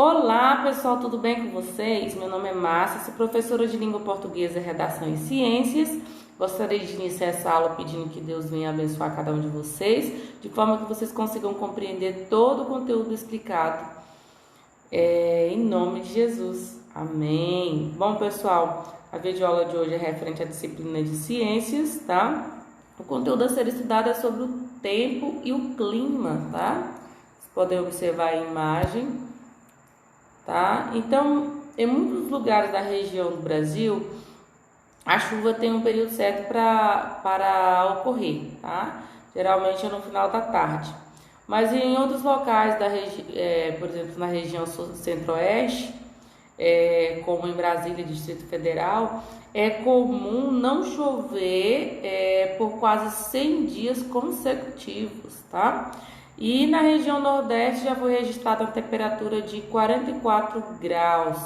Olá pessoal, tudo bem com vocês? Meu nome é Márcia, sou professora de Língua Portuguesa, Redação e Ciências. Gostaria de iniciar essa aula pedindo que Deus venha abençoar cada um de vocês, de forma que vocês consigam compreender todo o conteúdo explicado. Em nome de Jesus. Amém. Bom pessoal, a videoaula de hoje é referente à disciplina de Ciências, tá? O conteúdo a ser estudado é sobre o tempo e o clima, tá? Vocês podem observar a imagem. Tá? Então, em muitos lugares da região do Brasil, a chuva tem um período certo para ocorrer, tá? Geralmente é no final da tarde. Mas em outros locais por exemplo, na região centro-oeste, como em Brasília, Distrito Federal, é comum não chover por quase 100 dias consecutivos, tá? E na região nordeste já foi registrada uma temperatura de 44 graus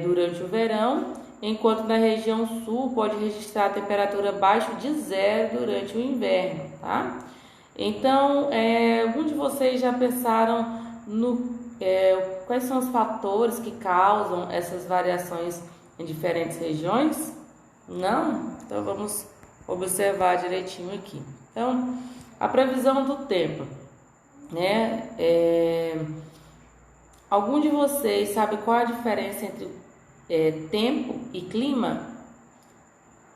durante o verão, enquanto na região sul pode registrar a temperatura abaixo de zero durante o inverno, tá? Então, algum de vocês já pensaram quais são os fatores que causam essas variações em diferentes regiões? Não? Então vamos observar direitinho aqui. Então, a previsão do tempo, né? Algum de vocês sabe qual a diferença entre tempo e clima?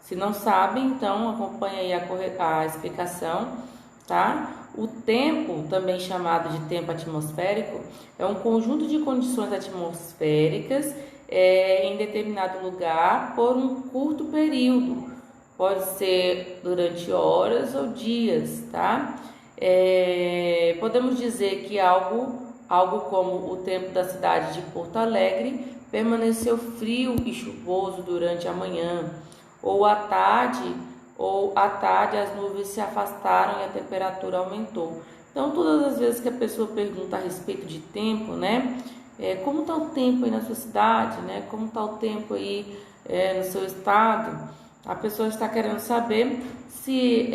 Se não sabe, então acompanhe aí a explicação, tá? O tempo, também chamado de tempo atmosférico, é um conjunto de condições atmosféricas em determinado lugar por um curto período. Pode ser durante horas ou dias, tá? Podemos dizer que algo como o tempo da cidade de Porto Alegre permaneceu frio e chuvoso durante a manhã, ou à tarde as nuvens se afastaram e a temperatura aumentou. Então, todas as vezes que a pessoa pergunta a respeito de tempo, né? Como está o tempo aí na sua cidade, né? Como está o tempo aí no seu estado? A pessoa está querendo saber se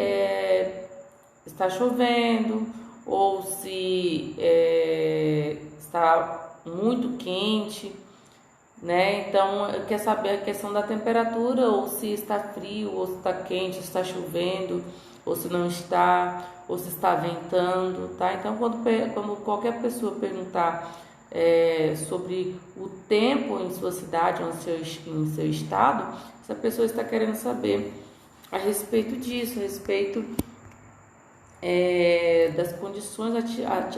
está chovendo ou se está muito quente, né? Então, quer saber a questão da temperatura, ou se está frio, ou se está quente, se está chovendo, ou se não está, ou se está ventando, tá? Então, quando qualquer pessoa perguntar sobre o tempo em sua cidade ou em seu estado, essa pessoa está querendo saber a respeito disso, a respeito das condições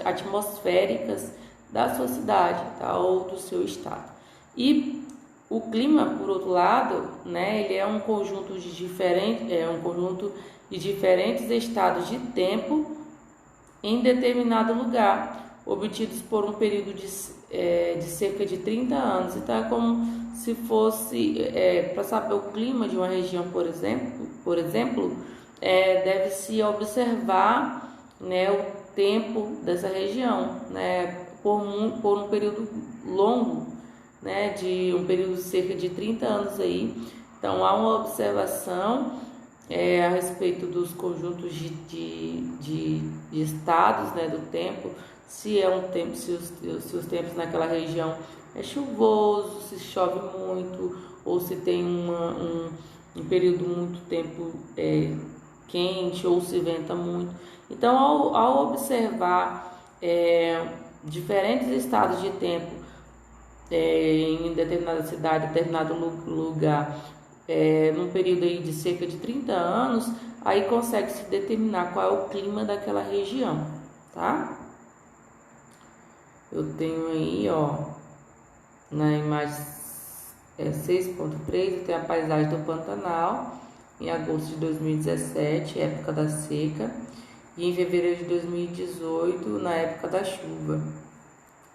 atmosféricas da sua cidade, tá? Ou do seu estado. E o clima, por outro lado, né, ele é um conjunto de diferentes estados de tempo em determinado lugar, obtidos por um período de cerca de 30 anos. Então, é como se fosse, para saber o clima de uma região, por exemplo, deve-se observar, né, o tempo dessa região, né, por um período longo, né, de um período de cerca de 30 anos aí. Então, há uma observação a respeito dos conjuntos de estados, né, do tempo, se os tempos naquela região é chuvoso, se chove muito, ou se tem um período muito tempo quente, ou se venta muito. Então, ao observar diferentes estados de tempo em determinada cidade, determinado lugar, num período aí de cerca de 30 anos, aí consegue-se determinar qual é o clima daquela região, tá? Eu tenho aí, ó, na imagem 6.3, eu tenho a paisagem do Pantanal, em agosto de 2017, época da seca, e em fevereiro de 2018, na época da chuva.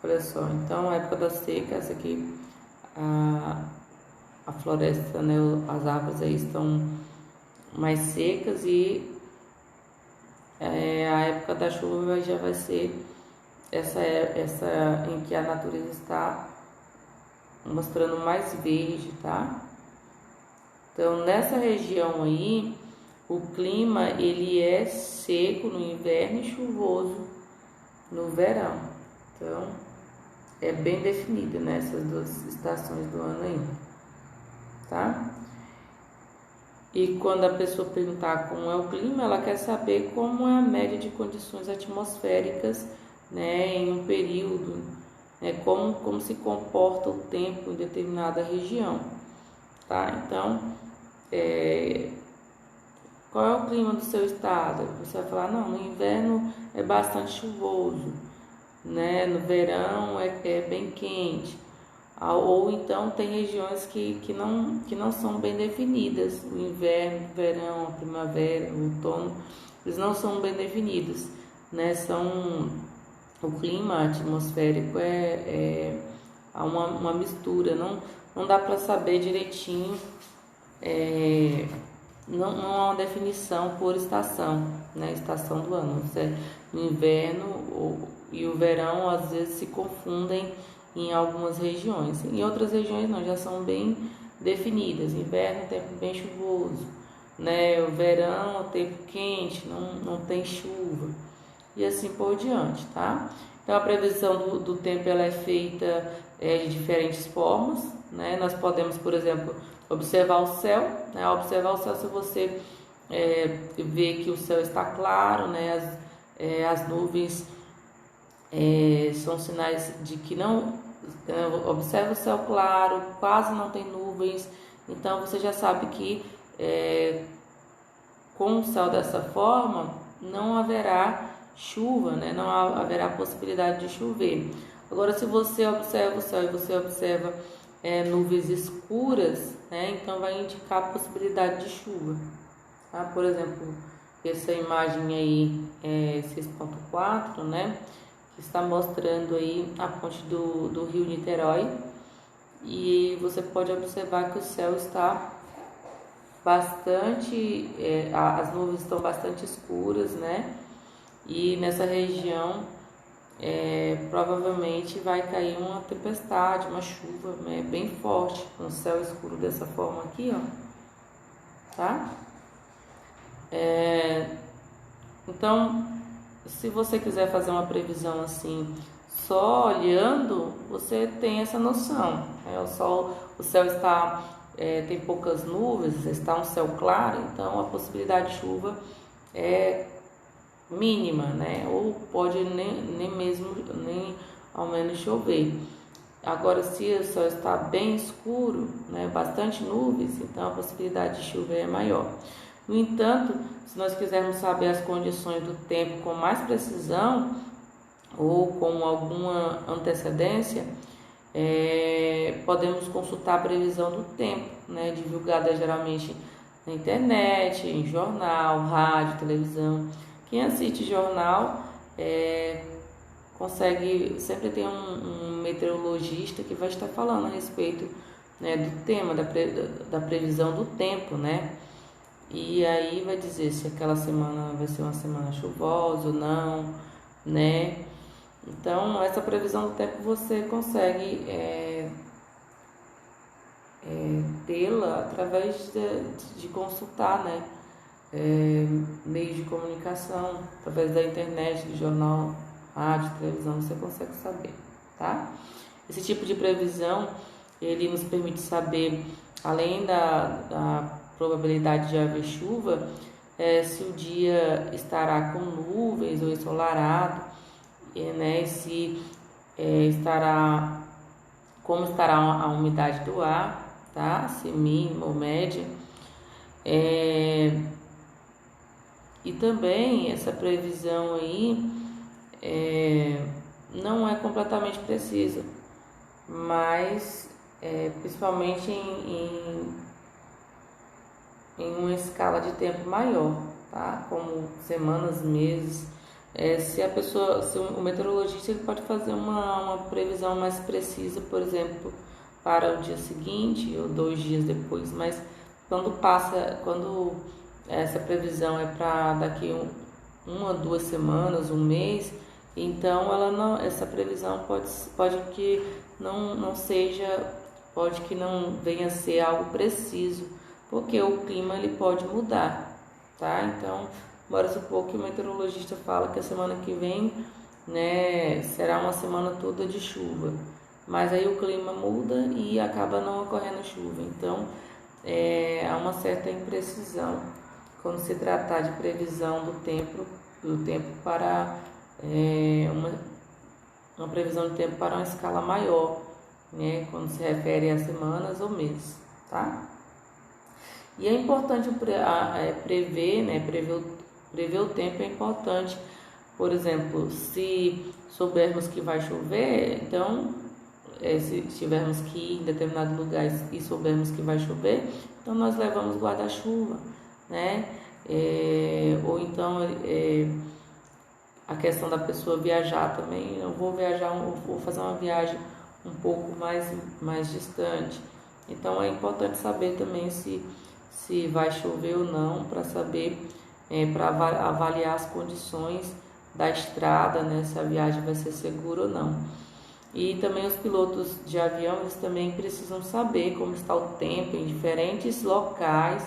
Olha só, então, a época da seca, essa aqui, a floresta, né, as árvores aí estão mais secas, e a época da chuva já vai ser essa em que a natureza está mostrando mais verde, tá? Então, nessa região aí, o clima ele é seco no inverno e chuvoso no verão. Então, é bem definida nessas duas estações do ano aí, tá? E quando a pessoa perguntar como é o clima, ela quer saber como é a média de condições atmosféricas, né, em um período, né, como se comporta o tempo em determinada região, tá? Então, qual é o clima do seu estado? Você vai falar, não, no inverno é bastante chuvoso, né? No verão é bem quente. Ou então tem regiões que não são bem definidas. O inverno, o verão, a primavera, o outono, eles não são bem definidos, né? O clima atmosférico há uma mistura, não dá para saber direitinho, não há uma definição por estação, né? Estação do ano. O inverno e o verão às vezes se confundem em algumas regiões. Em outras regiões não, já são bem definidas. Inverno, tempo bem chuvoso, né? O verão, tempo quente, não tem chuva. E assim por diante, tá? Então a previsão do tempo ela é feita de diferentes formas, né? Nós podemos, por exemplo, observar o céu, né? Observar o céu, se você vê que o céu está claro, né? As nuvens são sinais de que não. Observa o céu claro, quase não tem nuvens, então você já sabe que com o céu dessa forma não haverá chuva, né? Não haverá possibilidade de chover. Agora, se você observa o céu e você observa nuvens escuras, né? Então vai indicar a possibilidade de chuva, tá? Por exemplo, essa imagem aí é 6.4, né? Que está mostrando aí a ponte do rio Niterói, e você pode observar que o céu está bastante, as nuvens estão bastante escuras, né? E nessa região provavelmente vai cair uma tempestade, uma chuva, né, bem forte, com o céu escuro dessa forma aqui, ó, tá? Então, se você quiser fazer uma previsão assim, só olhando, você tem essa noção, né? O céu está, tem poucas nuvens, está um céu claro, então a possibilidade de chuva é mínima, né? Ou pode nem ao menos chover. Agora, se o céu está bem escuro, né, bastante nuvens, então a possibilidade de chuva é maior. No entanto, se nós quisermos saber as condições do tempo com mais precisão ou com alguma antecedência, podemos consultar a previsão do tempo, né, divulgada geralmente na internet, em jornal, rádio, televisão. Quem assiste jornal consegue, sempre tem um meteorologista que vai estar falando a respeito, né, do tema, da previsão do tempo, né? E aí vai dizer se aquela semana vai ser uma semana chuvosa ou não, né? Então, essa previsão do tempo você consegue tê-la através de consultar, né? Meios de comunicação, através da internet, do jornal, rádio, televisão, você consegue saber, tá? Esse tipo de previsão, ele nos permite saber, além da probabilidade de haver chuva, se o dia estará com nuvens ou ensolarado, né? Se como estará a umidade do ar, tá? Se mínima ou média. E também essa previsão aí não é completamente precisa, mas principalmente em uma escala de tempo maior, tá? Como semanas, meses. Se o meteorologista ele pode fazer uma previsão mais precisa, por exemplo, para o dia seguinte ou 2 dias depois, mas quando essa previsão é para daqui 1 a 2 semanas, um mês, então essa previsão pode que não venha a ser algo preciso, porque o clima ele pode mudar, tá? Então, bora supor que o meteorologista fala que a semana que vem né, será uma semana toda de chuva, mas aí o clima muda e acaba não ocorrendo chuva. Então, há uma certa imprecisão quando se tratar de previsão do tempo para uma previsão de tempo para uma escala maior, né, quando se refere a semanas ou meses, tá? E é importante prever, né, prever o tempo é importante. Por exemplo, se soubermos que vai chover, então, se tivermos que ir em determinado lugar e soubermos que vai chover, então nós levamos guarda-chuva, né? Ou então, a questão da pessoa viajar também, eu vou viajar, vou fazer uma viagem um pouco mais distante. Então, é importante saber também se vai chover ou não, para saber, para avaliar as condições da estrada, né, se a viagem vai ser segura ou não. E também os pilotos de avião, eles também precisam saber como está o tempo em diferentes locais,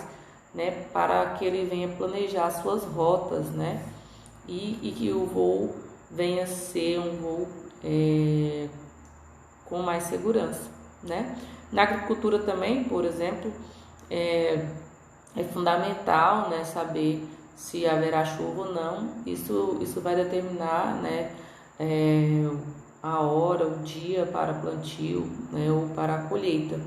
né, para que ele venha planejar suas rotas, né, e que o voo venha ser um voo com mais segurança, né. Na agricultura também, por exemplo, é fundamental, né, saber se haverá chuva ou não. Isso vai determinar, né, a hora, o dia para plantio, né, ou para a colheita.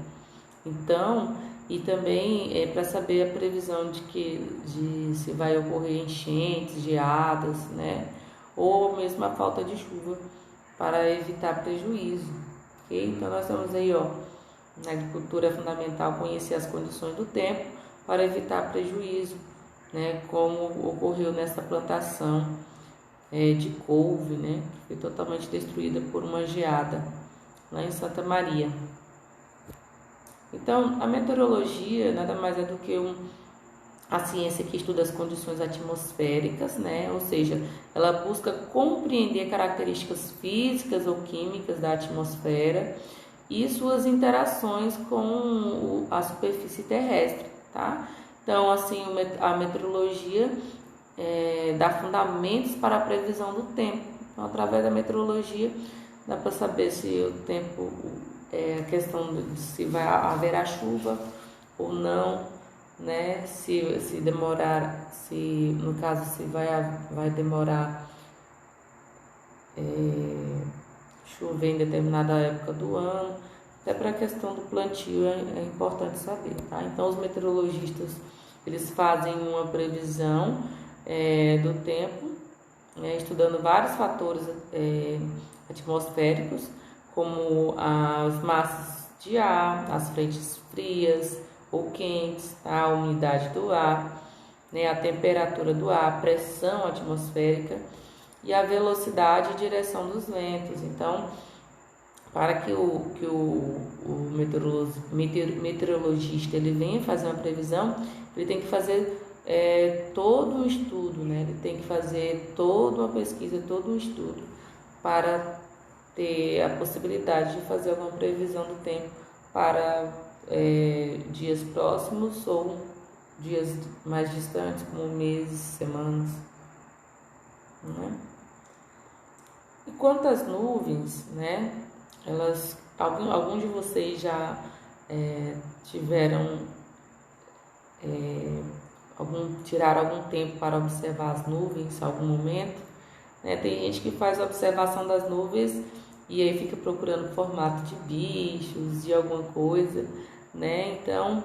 Então, e também para saber a previsão de se vai ocorrer enchentes, geadas, né, ou mesmo a falta de chuva, para evitar prejuízo. Okay? Então, nós temos aí, na agricultura é fundamental conhecer as condições do tempo para evitar prejuízo, né, como ocorreu nessa plantação de couve, né, que foi totalmente destruída por uma geada lá em Santa Maria. Então, a meteorologia nada mais é do que a ciência que estuda as condições atmosféricas, né, ou seja, ela busca compreender características físicas ou químicas da atmosfera e suas interações com a superfície terrestre, tá? Então, assim, a meteorologia dá fundamentos para a previsão do tempo. Então, através da meteorologia, dá para saber se o tempo, a questão de se haverá chuva ou não, né? Se demorar, no caso, se vai demorar chover em determinada época do ano. Até para a questão do plantio é importante saber, tá? Então, os meteorologistas, eles fazem uma previsão do tempo, estudando vários fatores atmosféricos, como as massas de ar, as frentes frias ou quentes, a umidade do ar, né, a temperatura do ar, a pressão atmosférica e a velocidade e direção dos ventos. Então, para que o meteorologista ele venha fazer uma previsão, ele tem que fazer todo um estudo, né? Ele tem que fazer toda uma pesquisa, todo um estudo para ter a possibilidade de fazer alguma previsão do tempo para dias próximos ou dias mais distantes, como meses, semanas, né? E quanto às nuvens, né? Alguns de vocês já tiraram algum tempo para observar as nuvens, em algum momento, né? Tem gente que faz a observação das nuvens e aí fica procurando formato de bichos, de alguma coisa, né? Então,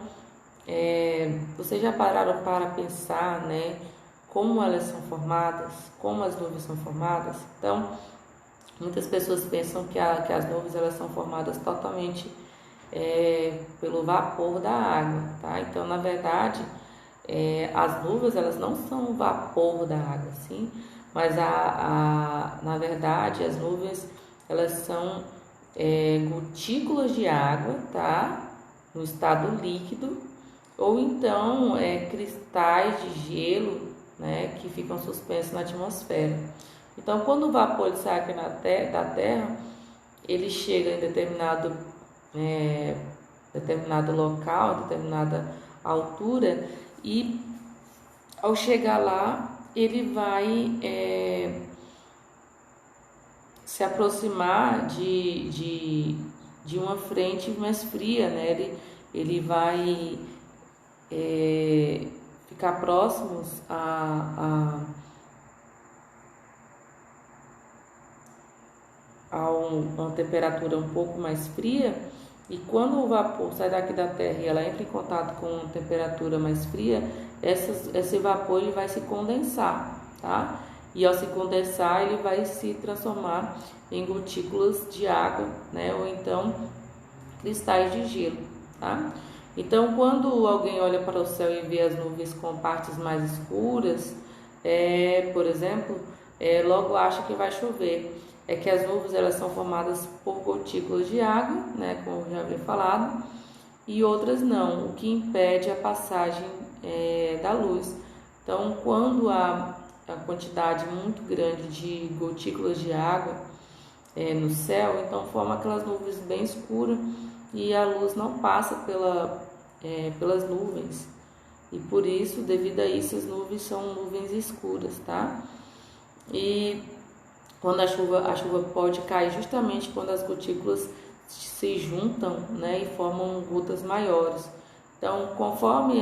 vocês já pararam para pensar, né, como elas são formadas, como as nuvens são formadas? Então, muitas pessoas pensam que as nuvens elas são formadas totalmente pelo vapor da água, tá? Então, na verdade, as nuvens elas não são o vapor da água, sim, mas na verdade as nuvens elas são gotículas de água, tá? No estado líquido, ou então cristais de gelo, né, que ficam suspensos na atmosfera. Então, quando o vapor sai aqui da Terra, ele chega em determinado local, determinada altura, e ao chegar lá, ele vai se aproximar de uma frente mais fria, né? Ele vai ficar próximos a uma temperatura um pouco mais fria, e quando o vapor sai daqui da Terra e ela entra em contato com uma temperatura mais fria, esse vapor ele vai se condensar, tá? E ao se condensar ele vai se transformar em gotículas de água, né? Ou então cristais de gelo, tá? Então, quando alguém olha para o céu e vê as nuvens com partes mais escuras, por exemplo, logo acha que vai chover. É que as nuvens elas são formadas por gotículas de água, né, como eu já havia falado, e outras não, o que impede a passagem da luz. Então, quando há a quantidade muito grande de gotículas de água no céu, então forma aquelas nuvens bem escuras e a luz não passa pelas nuvens. E por isso, devido a isso, as nuvens são nuvens escuras, tá? E quando a chuva pode cair justamente quando as gotículas se juntam, né, e formam gotas maiores. Então, conforme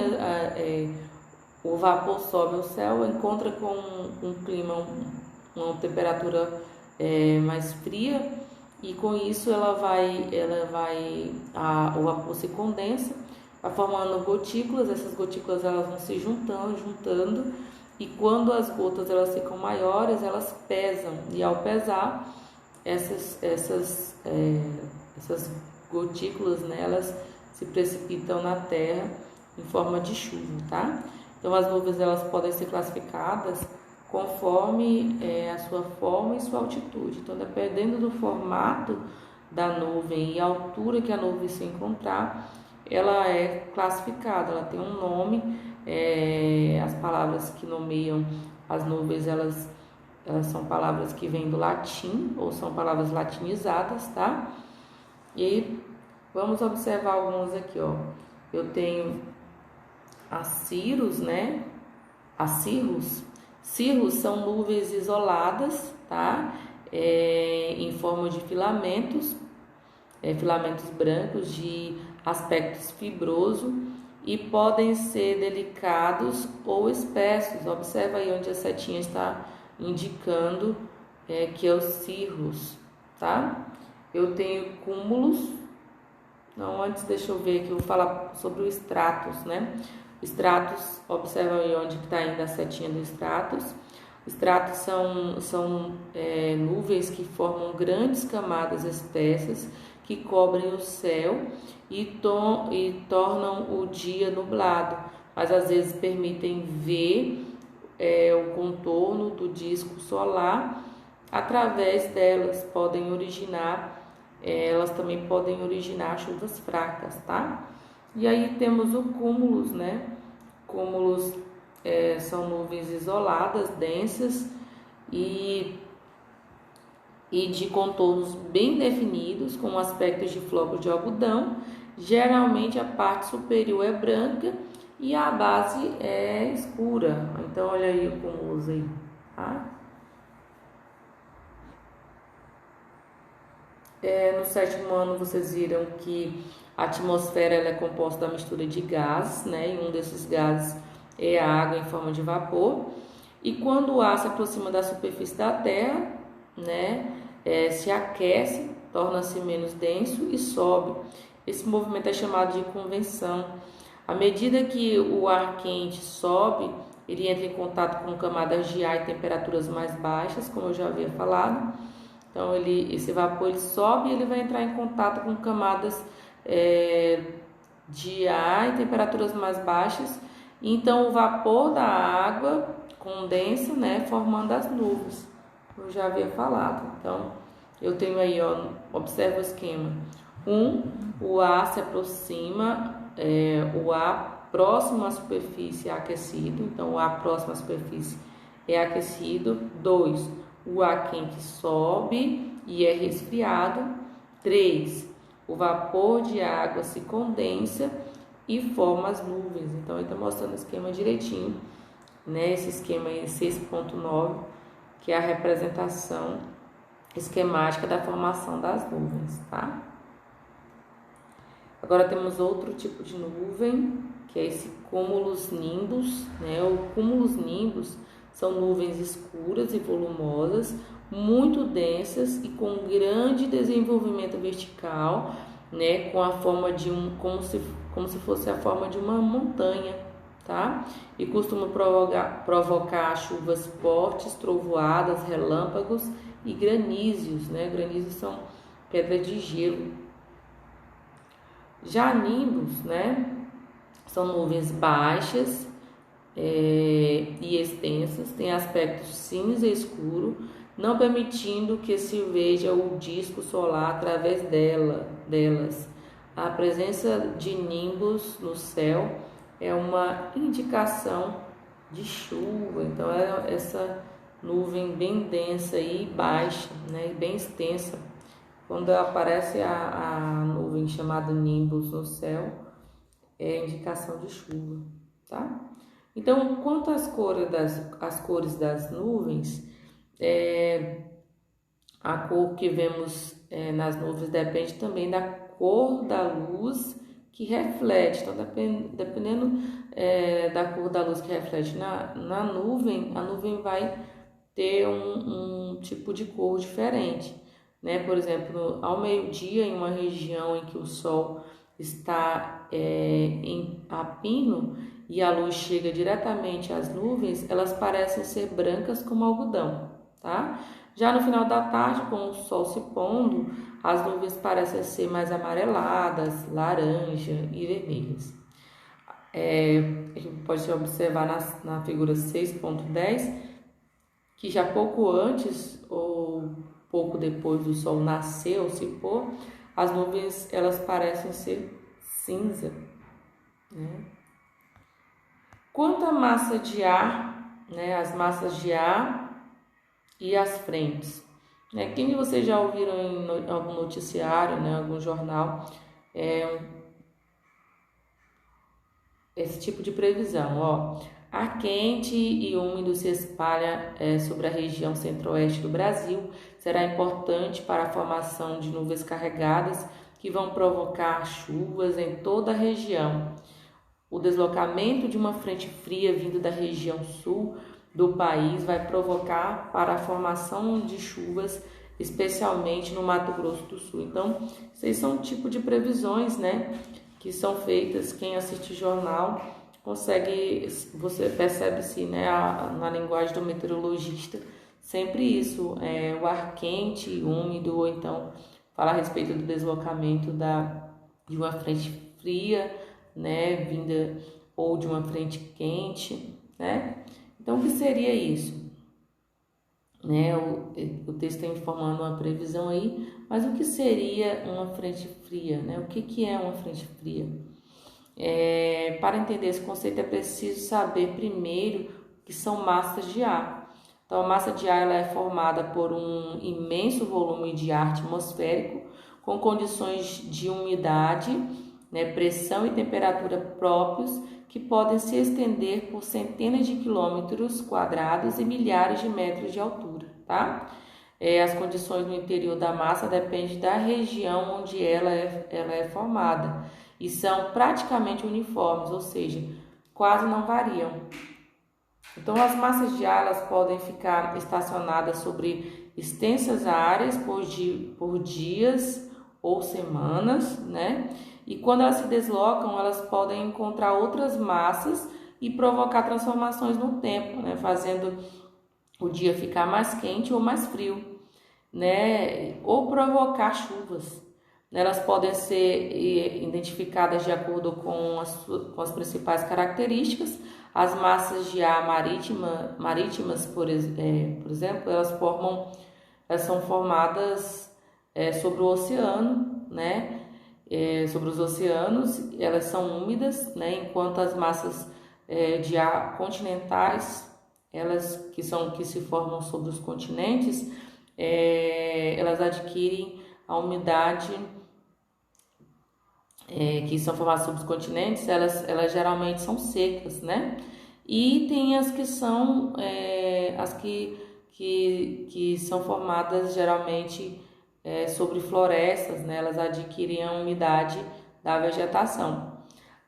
o vapor sobe ao céu, encontra com um clima, uma temperatura mais fria, e com isso o vapor se condensa, vai formando gotículas. Essas gotículas elas vão se juntando, e quando as gotas elas ficam maiores, elas pesam, e ao pesar, essas gotículas, né, elas se precipitam na terra em forma de chuva, tá? Então as nuvens elas podem ser classificadas conforme a sua forma e sua altitude. Então, dependendo do formato da nuvem e a altura que a nuvem se encontrar, ela é classificada, ela tem um nome. As palavras que nomeiam as nuvens, elas são palavras que vêm do latim, ou são palavras latinizadas, tá? E vamos observar algumas aqui, ó. Eu tenho a cirrus, né? A cirrus. Cirrus são nuvens isoladas, tá? Em forma de filamentos, filamentos brancos de aspecto fibroso, e podem ser delicados ou espessos. Observa aí onde a setinha está indicando que é o cirrus, tá? Eu tenho cúmulos. Não, antes deixa eu ver aqui, eu vou falar sobre o stratus, né? Stratus, observa aí onde está ainda a setinha do stratus. Stratos são nuvens que formam grandes camadas espessas que cobrem o céu e tornam o dia nublado, mas às vezes permitem ver o contorno do disco solar. Através delas elas também podem originar chuvas fracas, tá? E aí temos o cúmulos, né? Cúmulos são nuvens isoladas, densas e de contornos bem definidos, com aspectos de flocos de algodão. Geralmente a parte superior é branca e a base é escura. Então olha aí o cúmulos aí, tá? No sétimo ano vocês viram que a atmosfera ela é composta da mistura de gases, né? E um desses gases é a água em forma de vapor. E quando o ar se aproxima da superfície da Terra, né, se aquece, torna-se menos denso e sobe. Esse movimento é chamado de convecção. À medida que o ar quente sobe, ele entra em contato com camadas de ar em temperaturas mais baixas, como eu já havia falado. Então, esse vapor ele sobe e ele vai entrar em contato com camadas de ar em temperaturas mais baixas. Então, o vapor da água condensa, né, formando as nuvens. Eu já havia falado. Então, eu tenho aí, ó, observa o esquema. O ar se aproxima, o ar próximo à superfície é aquecido. Então, o ar próximo à superfície é aquecido. 2, o ar quente sobe e é resfriado. 3, o vapor de água se condensa e forma as nuvens. Então, ele está mostrando o esquema direitinho, né? Esse esquema aí 6.9, que é a representação esquemática da formação das nuvens, tá? Agora temos outro tipo de nuvem, que é esse cúmulos nimbus, né? O cúmulos nimbus são nuvens escuras e volumosas, muito densas e com grande desenvolvimento vertical, né? Com a forma de como se fosse a forma de uma montanha, tá? E costuma provocar chuvas fortes, trovoadas, relâmpagos e granízios, né? Granízios são pedra de gelo. Já nimbus, né? São nuvens baixas e extensas, têm aspecto cinza escuro, não permitindo que se veja o disco solar através delas. A presença de nimbus no céu é uma indicação de chuva, então é essa nuvem bem densa e baixa, né, bem extensa. Quando aparece a nuvem chamada nimbus no céu, é indicação de chuva, tá? Então, quanto às cores das nuvens, a cor que vemos nas nuvens depende também da cor da luz que reflete. Então, dependendo da cor da luz que reflete na nuvem, a nuvem vai ter um tipo de cor diferente, né? Por exemplo, ao meio-dia, em uma região em que o sol está a pino e a luz chega diretamente às nuvens, elas parecem ser brancas como algodão, tá? Já no final da tarde, com o sol se pondo, as nuvens parecem ser mais amareladas, laranja e vermelhas. A gente pode observar na figura 6.10 que já pouco antes ou pouco depois do sol nascer ou se pôr, as nuvens elas parecem ser cinza, né? Quanto à massa de ar, né, as massas de ar e as frentes, né? Quem de vocês já ouviram em algum noticiário, né, algum jornal, esse tipo de previsão, ó? Ar quente e úmido se espalha sobre a região centro-oeste do Brasil, será importante para a formação de nuvens carregadas que vão provocar chuvas em toda a região. O deslocamento de uma frente fria vindo da região sul do país vai provocar para a formação de chuvas, especialmente no Mato Grosso do Sul. Então, esses são tipo de previsões, né, que são feitas. Quem assiste jornal consegue, você percebe-se, né, na linguagem do meteorologista, sempre isso, o ar quente e úmido, ou então fala a respeito do deslocamento de uma frente fria, né, vinda ou de uma frente quente, né? Então, o que seria isso? Né, o texto está informando uma previsão aí, mas o que seria uma frente fria, né? O que é uma frente fria? Para entender esse conceito é preciso saber primeiro que são massas de ar. Então, a massa de ar ela é formada por um imenso volume de ar atmosférico com condições de umidade, né, pressão e temperatura próprios que podem se estender por centenas de quilômetros quadrados e milhares de metros de altura, tá? As condições no interior da massa dependem da região onde ela é formada e são praticamente uniformes, ou seja, quase não variam. Então, as massas de ar elas podem ficar estacionadas sobre extensas áreas por dias ou semanas, né? E quando elas se deslocam, elas podem encontrar outras massas e provocar transformações no tempo, né? Fazendo o dia ficar mais quente ou mais frio, né? Ou provocar chuvas. Elas podem ser identificadas de acordo com as principais características. As massas de ar marítimas, por exemplo, elas são formadas sobre o oceano, né? Sobre os oceanos, elas são úmidas, né? Enquanto as massas de ar continentais, elas que se formam sobre os continentes, elas adquirem a umidade que são formadas sobre os continentes, elas geralmente são secas, né? E tem as que são as que que são formadas geralmente sobre florestas, né? Elas adquirem a umidade da vegetação.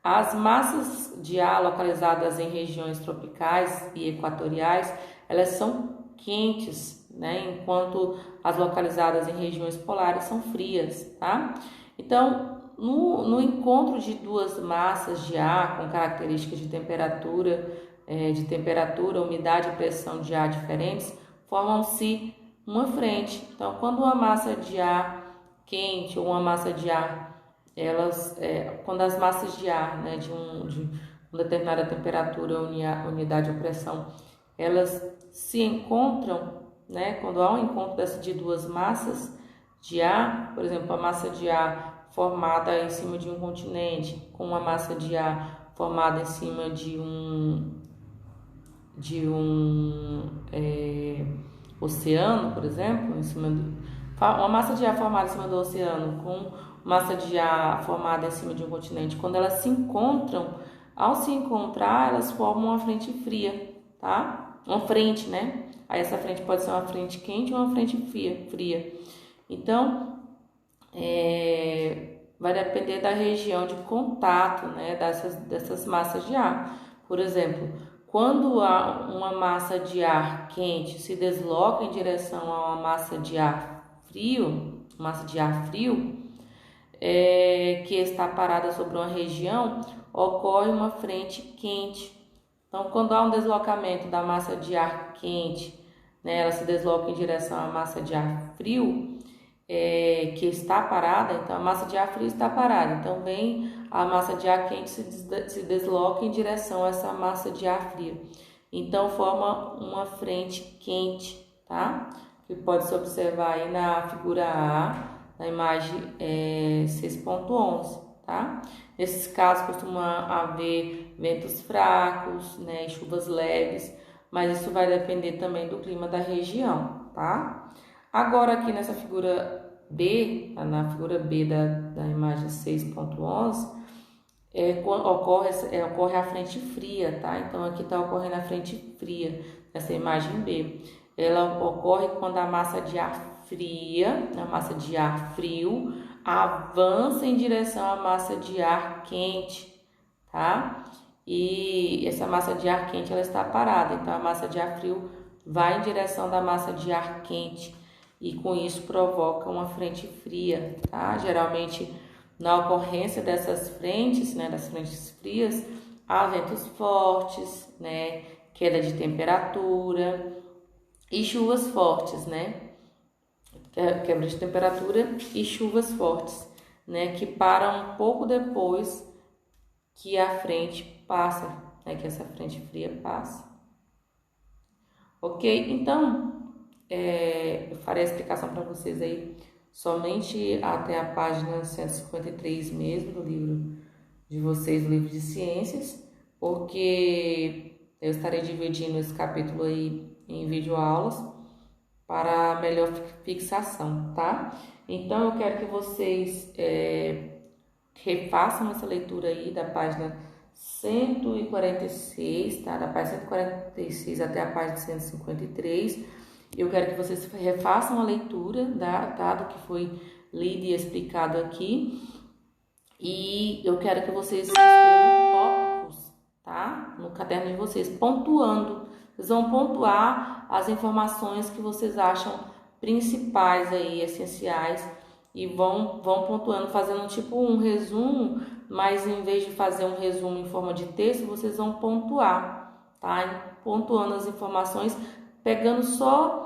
As massas de ar localizadas em regiões tropicais e equatoriais, elas são quentes, né? Enquanto as localizadas em regiões polares são frias, tá? Então, no encontro de duas massas de ar com características de temperatura, umidade e pressão de ar diferentes, formam-se uma frente. Então, quando uma massa de ar quente ou uma massa de ar, quando as massas de ar, né, de uma determinada temperatura, unidade ou pressão, elas se encontram, né, quando há um encontro de duas massas de ar, por exemplo, a massa de ar formada em cima de um continente com uma massa de ar formada em cima de um oceano, por exemplo, uma massa de ar formada em cima do oceano com massa de ar formada em cima de um continente, quando elas se encontram, ao se encontrar, elas formam uma frente fria, tá? Uma frente, né? Aí essa frente pode ser uma frente quente ou uma frente fria. Então, vai depender da região de contato, né, dessas massas de ar. Por exemplo, quando uma massa de ar quente se desloca em direção a uma massa de ar frio, que está parada sobre uma região, ocorre uma frente quente. Então, quando há um deslocamento da massa de ar quente, né, ela se desloca em direção à massa de ar frio, que está parada, então a massa de ar frio está parada, então vem a massa de ar quente se desloca em direção a essa massa de ar frio, então forma uma frente quente, tá? Que pode se observar aí na figura A, na imagem 6.11, tá? Nesses casos costuma haver ventos fracos, né, e chuvas leves, mas isso vai depender também do clima da região, tá? Agora aqui nessa figura B, na figura B da imagem 6.11, ocorre a frente fria, tá? Então aqui está ocorrendo a frente fria, essa imagem B. Ela ocorre quando a massa de ar fria, a massa de ar frio, avança em direção à massa de ar quente, tá? E essa massa de ar quente ela está parada, então a massa de ar frio vai em direção da massa de ar quente e com isso provoca uma frente fria, tá? Geralmente na ocorrência dessas frentes, né, das frentes frias, há ventos fortes, né, queda de temperatura e chuvas fortes, né? Quebra de temperatura e chuvas fortes, né, que param um pouco depois que a frente passa, né, que essa frente fria passa. Ok? Então, eu farei a explicação para vocês aí somente até a página 153 mesmo do livro de vocês, o livro de ciências, porque eu estarei dividindo esse capítulo aí em videoaulas para melhor fixação, tá? Então, eu quero que vocês refaçam essa leitura aí da página 146, tá? Da página 146 até a página 153. Eu quero que vocês refaçam a leitura do que foi lido e explicado aqui. E eu quero que vocês escrevam tópicos, tá? No caderno de vocês, pontuando. Vocês vão pontuar as informações que vocês acham principais aí, essenciais. E vão pontuando, fazendo tipo um resumo, mas em vez de fazer um resumo em forma de texto, vocês vão pontuar, tá? Pontuando as informações, pegando só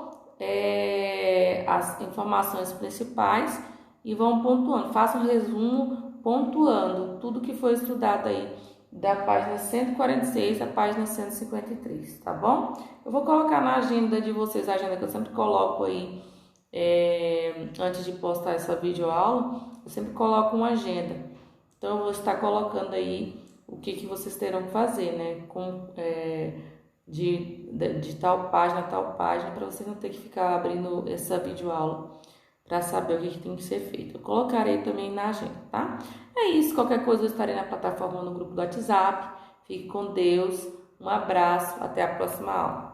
as informações principais e vão pontuando. Façam um resumo pontuando tudo que foi estudado aí da página 146 à página 153, tá bom? Eu vou colocar na agenda de vocês, a agenda que eu sempre coloco aí, antes de postar essa videoaula, eu sempre coloco uma agenda. Então, eu vou estar colocando aí o que vocês terão que fazer, né? De tal página a tal página, para vocês não ter que ficar abrindo essa videoaula para saber o que tem que ser feito. Eu colocarei também na agenda, tá? É isso, qualquer coisa eu estarei na plataforma no grupo do WhatsApp. Fique com Deus, um abraço, até a próxima aula.